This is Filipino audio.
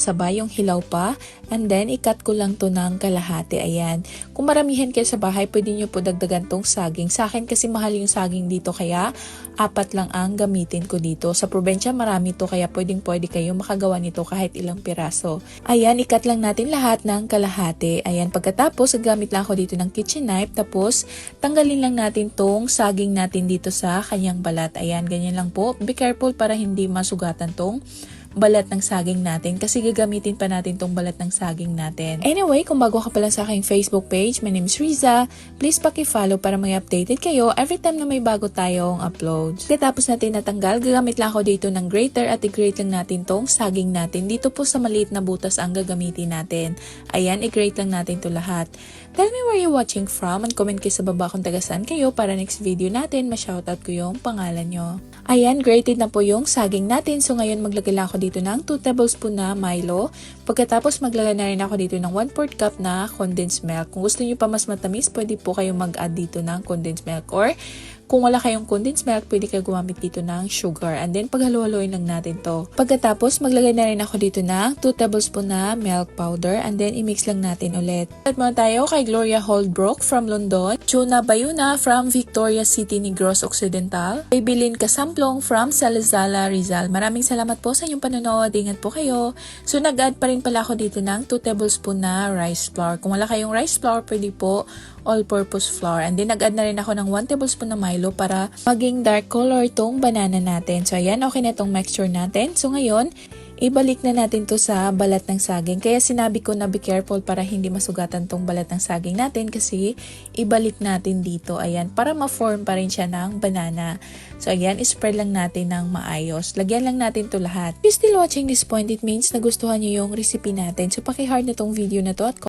sabay yung hilaw pa. And then, i-cut ko lang to ng kalahati. Ayan. Kung maramihan kayo sa bahay, pwede nyo po dagdagan tong saging. Sa akin kasi mahal yung saging dito, kaya 4 lang ang gamitin ko dito. Sa probinsya, marami to, kaya pwede kayo makagawa nito kahit ilang piraso. Ayan, i-cut lang natin lahat ng kalahati. Ayan, pagkatapos, gamit lang ako dito ng kitchen knife. Tapos, tanggalin lang natin tong saging natin dito sa kanyang balat. Ayan, ganyan lang po. Be careful para hindi masugatan tong balat ng saging natin kasi gagamitin pa natin tong balat ng saging natin. Anyway, kung bago ka pa lang sa aking Facebook page, my name is Riza. Please paki-follow para may updated kayo every time na may bago tayong upload. Pagkatapos natin natanggal, gagamit lang ako dito ng grater at i-grate lang natin tong saging natin. Dito po sa maliit na butas ang gagamitin natin. Ayan, i-grate lang natin to lahat. Tell me where you're watching from and comment kayo sa baba kung taga saan kayo para next video natin ma-shoutout ko yung pangalan nyo. Ayan, grated na po yung saging natin. So ngayon maglagay lang ako dito ng 2 tablespoon na Milo. Pagkatapos maglagay na rin ako dito ng 1/4 cup na condensed milk. Kung gusto niyo pa mas matamis, pwede po kayo mag-add dito ng condensed milk. Or kung wala kayong condensed milk, pwede kayo gumamit dito ng sugar. And then paghalo-haloin lang natin to. Pagkatapos maglagay na rin ako dito ng 2 tablespoon na milk powder. And then i-mix lang natin ulit. At muna tayo kay Gloria Holdbrook from London. Chuna Bayuna from Victoria City, Negros Occidental. Bibilin Kasamplong from Salazala, Rizal. Maraming salamat po sa inyong panonood. Ingat po kayo. So nag-add pa rin pala ako dito ng 2 tablespoon na rice flour. Kung wala kayong rice flour, pwede po all-purpose flour. And then nag-add na rin ako ng 1 tablespoon na Milo para maging dark color tong banana natin. So ayan, okay na tong mixture natin. So ngayon, ibalik na natin to sa balat ng saging. Kaya sinabi ko na be careful para hindi masugatan tong balat ng saging natin kasi ibalik natin dito. Ayan, para ma-form pa rin siya ng banana. So ayan, spread lang natin ng maayos. Lagyan lang natin to lahat. If you're still watching this point, it means nagustuhan nyo yung recipe natin. So paki-heart na tong video na to at